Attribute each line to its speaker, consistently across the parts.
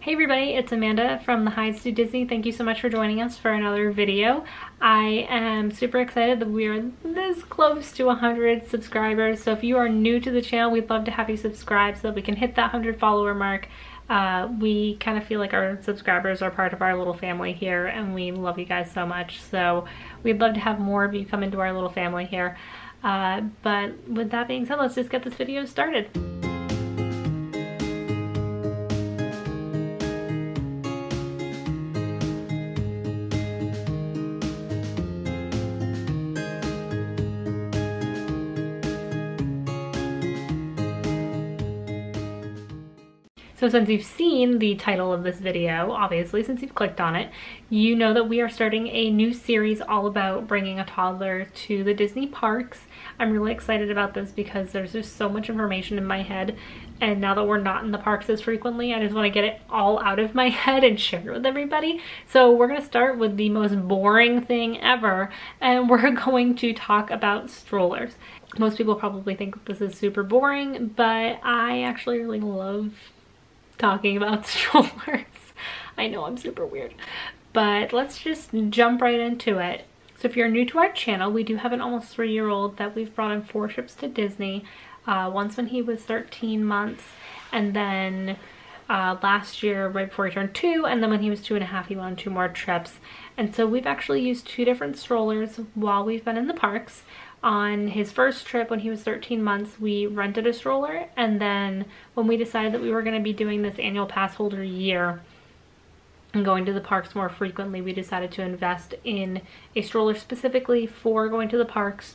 Speaker 1: Hey everybody, it's Amanda from The Hides to Disney. Thank you so much for joining us for another video. I am super excited that we are this close to 100 subscribers. So if you are new to the channel, we'd love to have you subscribe so that we can hit that 100 follower mark. We kind of feel like our subscribers are part of our little family here, and we love you guys so much. So we'd love to have more of you come into our little family here. But with that being said, let's just get this video started. So since you've seen the title of this video, obviously, since you've clicked on it, you know that we are starting a new series all about bringing a toddler to the Disney parks. I'm really excited about this because there's just so much information in my head, and now that we're not in the parks as frequently, I just want to get it all out of my head and share it with everybody. So we're going to start with the most boring thing ever, and we're going to talk about strollers. Most people probably think this is super boring, but I actually really love talking about strollers. I know I'm super weird, but let's just jump right into it. So if you're new to our channel, we do have an almost 3-year-old that we've brought on 4 trips to Disney. Once when he was 13 months, and then last year right before he turned 2, and then when he was 2.5 he went on 2 more trips. And so we've actually used 2 different strollers while we've been in the parks. On his first trip when he was 13 months, we rented a stroller, and then when we decided that we were going to be doing this annual pass holder year and going to the parks more frequently, we decided to invest in a stroller specifically for going to the parks,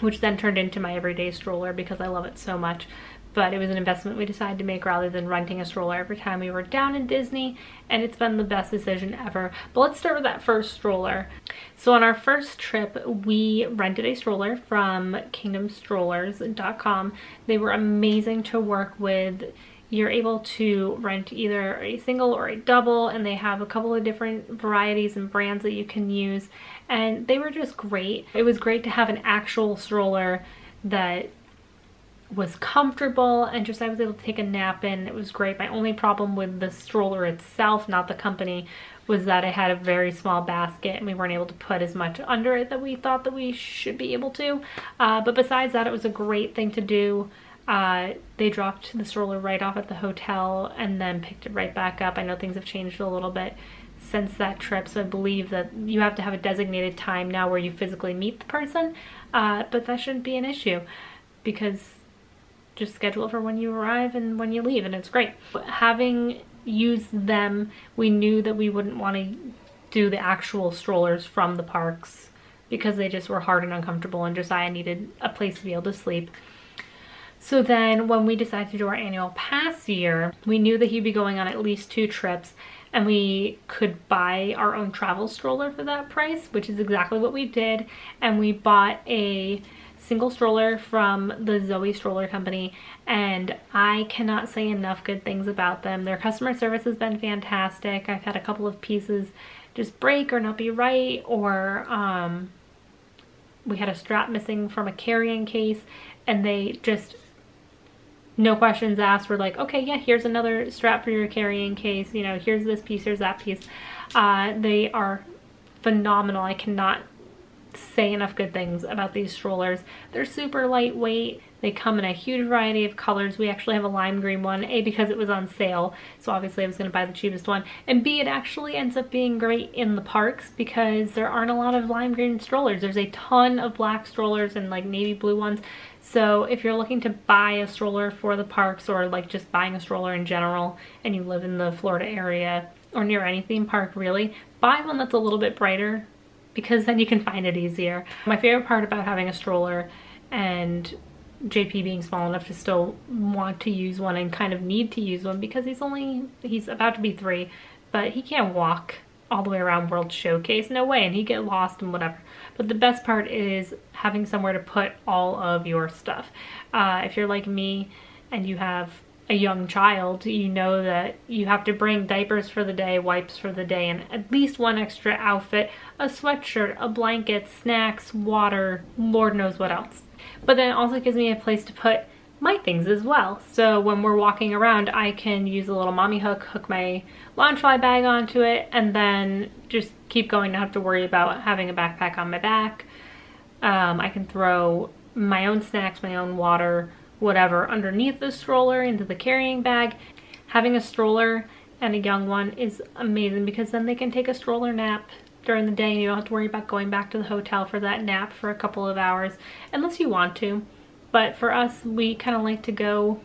Speaker 1: which then turned into my everyday stroller because I love it so much. But it was an investment we decided to make rather than renting a stroller every time we were down in Disney, and it's been the best decision ever. But let's start with that first stroller. So on our first trip, we rented a stroller from kingdomstrollers.com. They were amazing to work with. You're able to rent either a single or a double, and they have a couple of different varieties and brands that you can use, and they were just great. It was great to have an actual stroller that was comfortable, and just I was able to take a nap in. It was great. My only problem with the stroller itself, not the company, was that it had a very small basket and we weren't able to put as much under it that we thought that we should be able to. But besides that, it was a great thing to do. They dropped the stroller right off at the hotel and then picked it right back up. I know things have changed a little bit since that trip, so I believe that you have to have a designated time now where you physically meet the person, but that shouldn't be an issue because just schedule it for when you arrive and when you leave, and it's great. Having used them, we knew that we wouldn't want to do the actual strollers from the parks because they just were hard and uncomfortable, and Josiah needed a place to be able to sleep. So then when we decided to do our annual pass year, we knew that he'd be going on at least 2 trips, and we could buy our own travel stroller for that price, which is exactly what we did. And we bought a single stroller from the Zoe Stroller Company, and I cannot say enough good things about them. Their customer service has been fantastic. I've had a couple of pieces just break or not be right, or we had a strap missing from a carrying case, and they just, no questions asked, were like, okay, yeah, here's another strap for your carrying case, you know, here's this piece, here's that piece. They are phenomenal. I cannot say enough good things about these strollers. They're super lightweight. They come in a huge variety of colors. We actually have a lime green one, A, because it was on sale, so obviously I was going to buy the cheapest one, and B, it actually ends up being great in the parks because there aren't a lot of lime green strollers. There's a ton of black strollers and like navy blue ones. So if you're looking to buy a stroller for the parks, or like just buying a stroller in general, and you live in the Florida area or near any theme park really, buy one that's a little bit brighter, because then you can find it easier. My favorite part about having a stroller and JP being small enough to still want to use one and kind of need to use one, because he's about to be 3, but he can't walk all the way around World Showcase, no way, and he'd get lost and whatever. But the best part is having somewhere to put all of your stuff. If you're like me and you have a young child, you know that you have to bring diapers for the day, wipes for the day, and at least one extra outfit, a sweatshirt, a blanket, snacks, water, Lord knows what else. But then it also gives me a place to put my things as well. So when we're walking around, I can use a little mommy hook, hook my Loungefly bag onto it, and then just keep going, not have to worry about having a backpack on my back. I can throw my own snacks, my own water, whatever, underneath the stroller into the carrying bag. Having a stroller and a young one is amazing because then they can take a stroller nap during the day and you don't have to worry about going back to the hotel for that nap for a couple of hours, unless you want to. But for us, we kind of like to go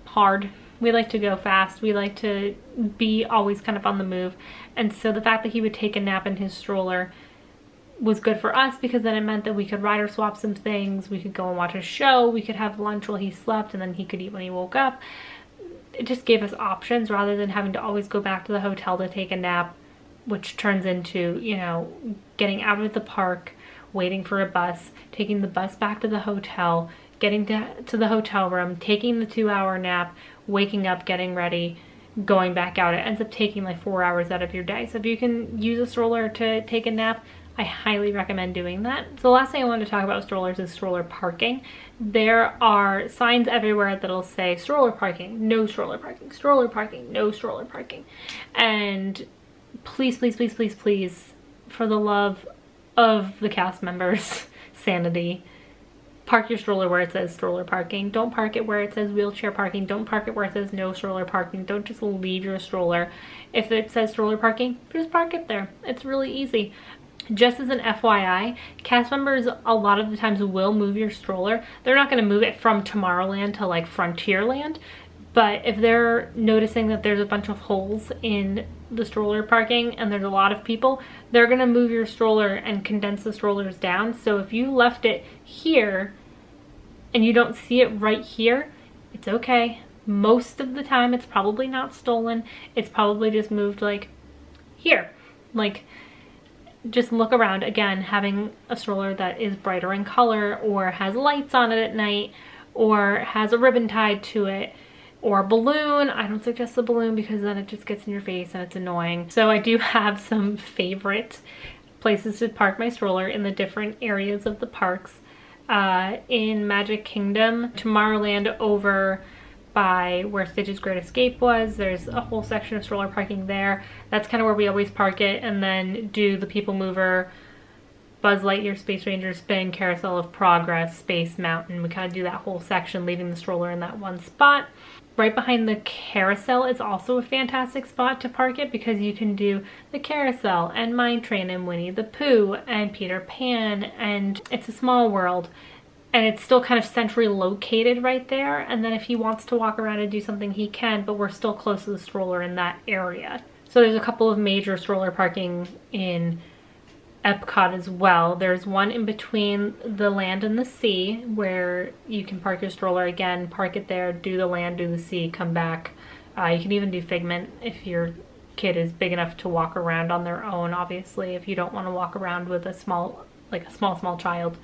Speaker 1: hard. We like to go fast. We like to be always kind of on the move. And so the fact that he would take a nap in his stroller was good for us because then it meant that we could rider swap some things. We could go and watch a show. We could have lunch while he slept and then he could eat when he woke up. It just gave us options rather than having to always go back to the hotel to take a nap, which turns into, you know, getting out of the park, waiting for a bus, taking the bus back to the hotel, getting to the hotel room, taking the 2-hour nap, waking up, getting ready, going back out. It ends up taking like 4 hours out of your day. So if you can use a stroller to take a nap, I highly recommend doing that. So the last thing I wanted to talk about with strollers is stroller parking. There are signs everywhere that'll say stroller parking, no stroller parking, stroller parking, no stroller parking. And please, please, please, please, please, for the love of the cast members' sanity, park your stroller where it says stroller parking. Don't park it where it says wheelchair parking. Don't park it where it says no stroller parking. Don't just leave your stroller. If it says stroller parking, just park it there. It's really easy. Just as an FYI, cast members a lot of the times will move your stroller. They're not going to move it from Tomorrowland to like Frontierland, but if they're noticing that there's a bunch of holes in the stroller parking and there's a lot of people, they're going to move your stroller and condense the strollers down. So if you left it here and you don't see it right here, it's okay. Most of the time it's probably not stolen. It's probably just moved like here. Like, just look around. Again, having a stroller that is brighter in color or has lights on it at night or has a ribbon tied to it or a balloon. I don't suggest the balloon because then it just gets in your face and it's annoying. So I do have some favorite places to park my stroller in the different areas of the parks. In Magic Kingdom, Tomorrowland over by where Stitch's Great Escape was, there's a whole section of stroller parking there. That's kind of where we always park it, and then do the People Mover, Buzz Lightyear Space Ranger Spin, Carousel of Progress, Space Mountain. We kind of do that whole section, leaving the stroller in that one spot. Right behind the carousel is also a fantastic spot to park it because you can do the carousel and Mine Train and Winnie the Pooh and Peter Pan and It's a Small World. And it's still kind of centrally located right there. And then if he wants to walk around and do something, he can, but we're still close to the stroller in that area. So there's a couple of major stroller parking in Epcot as well. There's one in between the land and the sea where you can park your stroller. Again, park it there, do the land, do the sea, come back. You can even do Figment if your kid is big enough to walk around on their own. Obviously, if you don't want to walk around with a small child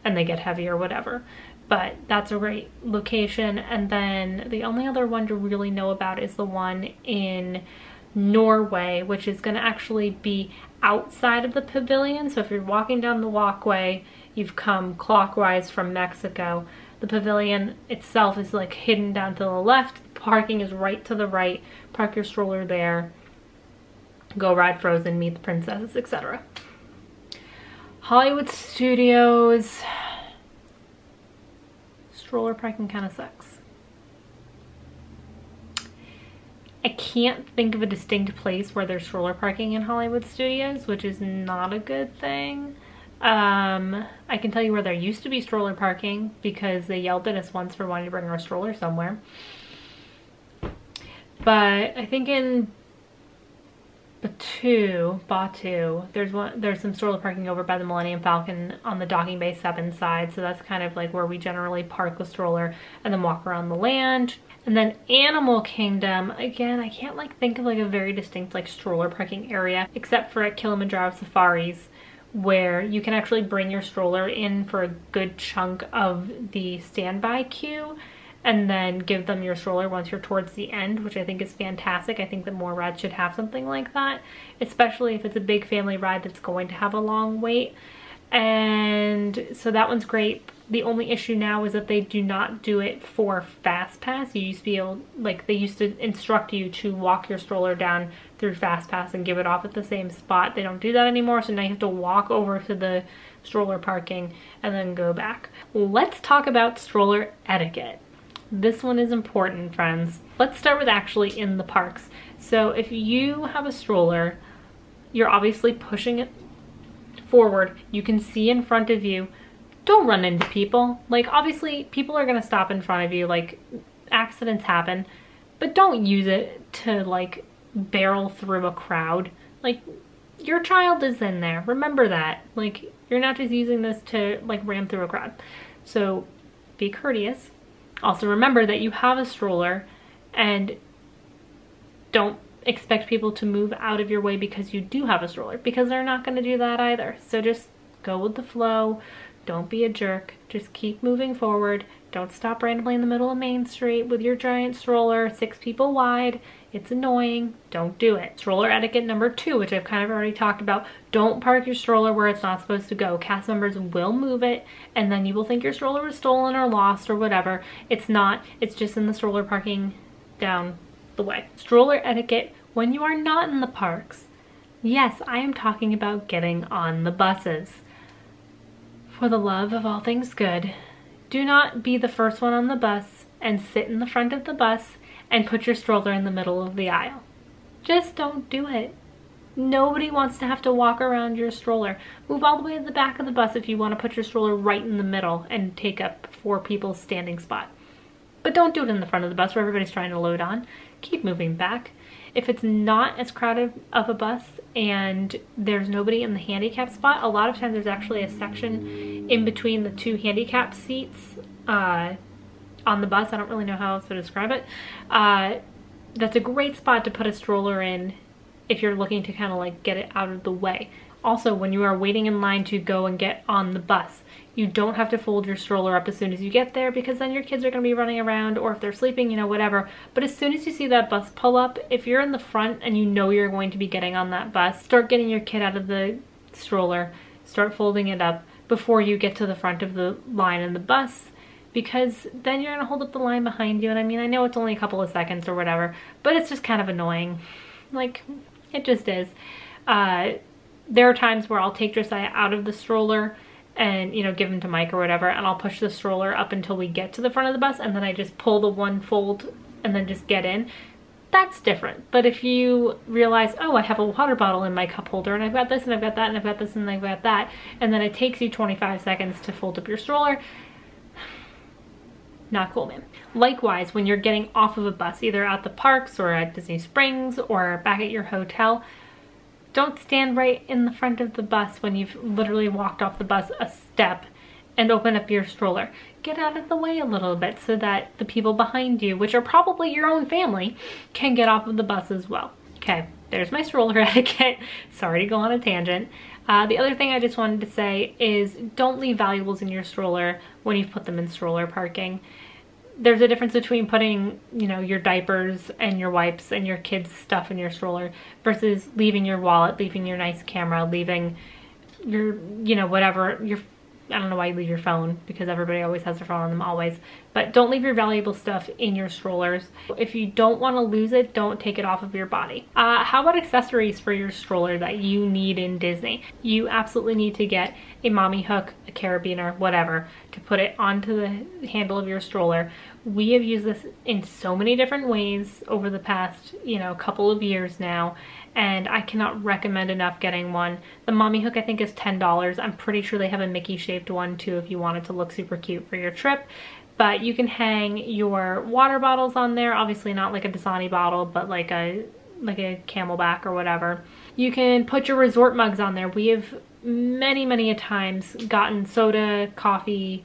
Speaker 1: and they get heavy or whatever. But that's a great location. And then the only other one to really know about is the one in Norway, which is going to actually be outside of the pavilion. So if you're walking down the walkway, you've come clockwise from Mexico. The pavilion itself is like hidden down to the left. Parking is right to the right. Park your stroller there. Go ride Frozen, meet the princesses, etc. Hollywood Studios, stroller parking kind of sucks. I can't think of a distinct place where there's stroller parking in Hollywood Studios, which is not a good thing. I can tell you where there used to be stroller parking because they yelled at us once for wanting to bring our stroller somewhere. But I think in Batu, there's some stroller parking over by the Millennium Falcon on the Docking Bay 7 side, so that's kind of like where we generally park the stroller and then walk around the land. And then Animal Kingdom, again, I can't like think of like a very distinct like stroller parking area except for at Kilimanjaro Safaris, where you can actually bring your stroller in for a good chunk of the standby queue and then give them your stroller once you're towards the end, which I think is fantastic. I think that more rides should have something like that, especially if it's a big family ride that's going to have a long wait. And so that one's great. The only issue now is that they do not do it for Fast Pass. You used to be able, like, they used to instruct you to walk your stroller down through Fast Pass and give it off at the same spot. They don't do that anymore, so now you have to walk over to the stroller parking and then go back. Let's talk about stroller etiquette. This one is important, friends. Let's start with actually in the parks. So if you have a stroller, you're obviously pushing it forward. You can see in front of you. Don't run into people. Like, obviously people are gonna stop in front of you, like, accidents happen, but don't use it to, like, barrel through a crowd. Like, your child is in there, remember that. Like, you're not just using this to, like, ram through a crowd. So be courteous. Also remember that you have a stroller, and don't expect people to move out of your way because you do have a stroller, because they're not going to do that either. So just go with the flow. Don't be a jerk. Just keep moving forward. Don't stop randomly in the middle of Main Street with your giant stroller, 6 people wide. It's annoying. Don't do it. Stroller etiquette number 2, which I've kind of already talked about. Don't park your stroller where it's not supposed to go. Cast members will move it, and then you will think your stroller was stolen or lost or whatever. It's not. It's just in the stroller parking down the way. Stroller etiquette when you are not in the parks. Yes, I am talking about getting on the buses. For the love of all things good, do not be the first one on the bus and sit in the front of the bus and put your stroller in the middle of the aisle. Just don't do it. Nobody wants to have to walk around your stroller. Move all the way to the back of the bus if you want to put your stroller right in the middle and take up 4 people's standing spot. But don't do it in the front of the bus where everybody's trying to load on. Keep moving back. If it's not as crowded of a bus and there's nobody in the handicap spot, a lot of times there's actually a section in between the 2 handicap seats on the bus. I don't really know how else to describe it. That's a great spot to put a stroller in if you're looking to kind of like get it out of the way. Also, when you are waiting in line to go and get on the bus, you don't have to fold your stroller up as soon as you get there, because then your kids are going to be running around, or if they're sleeping, you know, whatever. But as soon as you see that bus pull up, if you're in the front and you know you're going to be getting on that bus, start getting your kid out of the stroller, start folding it up before you get to the front of the line in the bus, because then you're going to hold up the line behind you. And I mean, I know it's only a couple of seconds or whatever, but it's just kind of annoying. Like, it just is. There are times where I'll take Josiah out of the stroller and, you know, give him to Mike or whatever, and I'll push the stroller up until we get to the front of the bus, and then I just pull the one fold and then just get in. That's different. But if you realize, oh, I have a water bottle in my cup holder, and I've got this, and I've got that, and I've got this, and I've got that, and then it takes you 25 seconds to fold up your stroller, not cool, man. Likewise, when you're getting off of a bus, either at the parks or at Disney Springs or back at your hotel, don't stand right in the front of the bus when you've literally walked off the bus a step and open up your stroller. Get out of the way a little bit so that the people behind you, which are probably your own family, can get off of the bus as well. Okay, there's my stroller etiquette. Sorry to go on a tangent. The other thing I just wanted to say is don't leave valuables in your stroller when you've put them in stroller parking. There's a difference between putting, you know, your diapers and your wipes and your kids' stuff in your stroller versus leaving your wallet, leaving your nice camera, leaving your, you know, whatever, your, I don't know why you leave your phone, because everybody always has their phone on them always, but don't leave your valuable stuff in your strollers. If you don't want to lose it, don't take it off of your body. How about accessories for your stroller that you need in Disney? You absolutely need to get a mommy hook, a carabiner, whatever, to put it onto the handle of your stroller. We have used this in so many different ways over the past, you know, couple of years now, and I cannot recommend enough getting one. The mommy hook I think is $10. I'm pretty sure they have a Mickey shaped one too if you want it to look super cute for your trip. But you can hang your water bottles on there, obviously not like a Dasani bottle, but like a Camelback or whatever. You can put your resort mugs on there. We have many a times gotten soda, coffee,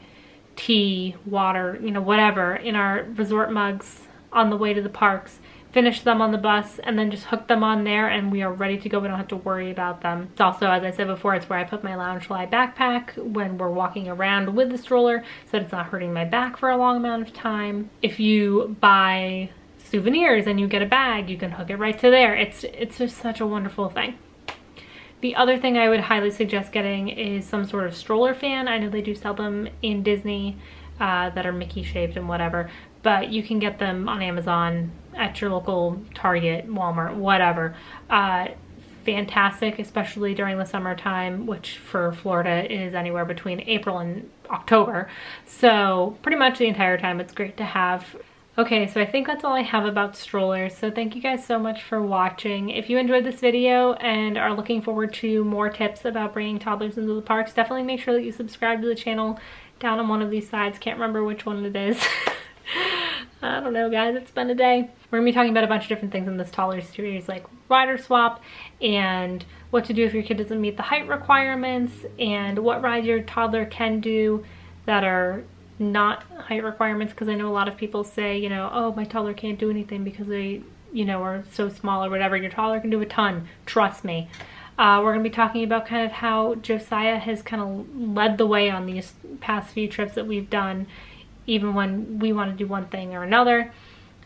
Speaker 1: tea, water, you know, whatever in our resort mugs on the way to the parks, finish them on the bus, and then just hook them on there and we are ready to go. We don't have to worry about them. It's also, as I said before, it's where I put my Loungefly backpack when we're walking around with the stroller so that it's not hurting my back for a long amount of time. If you buy souvenirs and you get a bag, you can hook it right to there. It's just such a wonderful thing. The other thing I would highly suggest getting is some sort of stroller fan. I know they do sell them in Disney that are Mickey shaped and whatever, but you can get them on Amazon, at your local Target, Walmart, whatever. Fantastic, especially during the summertime, which for Florida is anywhere between April and October. So pretty much the entire time it's great to have. Okay, so I think that's all I have about strollers. So thank you guys so much for watching. If you enjoyed this video and are looking forward to more tips about bringing toddlers into the parks, definitely make sure that you subscribe to the channel down on one of these sides. Can't remember which one it is. I don't know, guys, it's been a day. We're gonna be talking about a bunch of different things in this Toddlers series, like rider swap and what to do if your kid doesn't meet the height requirements and what rides your toddler can do that are not height requirements, because I know a lot of people say, you know, oh, my toddler can't do anything because they, you know, are so small or whatever. Your toddler can do a ton, trust me. We're going to be talking about kind of how Josiah has kind of led the way on these past few trips that we've done, even when we want to do one thing or another,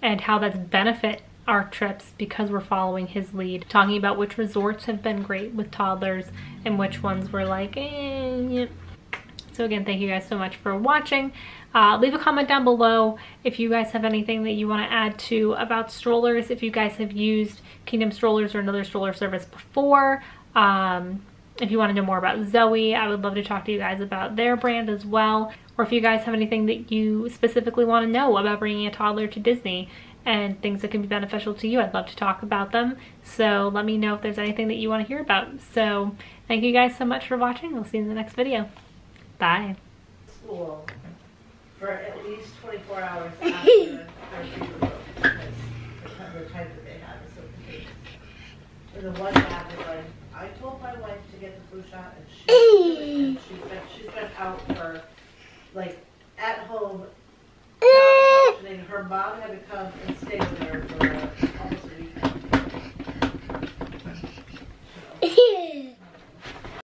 Speaker 1: and how that's benefit our trips because we're following his lead. Talking about which resorts have been great with toddlers and which ones were like, yeah. So again, thank you guys so much for watching. Leave a comment down below if you guys have anything that you want to add to about strollers, if you guys have used Kingdom Strollers or another stroller service before. If you want to know more about Zoe, I would love to talk to you guys about their brand as well. Or if you guys have anything that you specifically want to know about bringing a toddler to Disney and things that can be beneficial to you, I'd love to talk about them. So let me know if there's anything that you want to hear about. So thank you guys so much for watching. We'll see you in the next video. Bye.
Speaker 2: School for at least 24 hours after their fever broke, because the type that they have is so contagious. And the one dad was like, I told my wife to get the flu shot, and she's been out for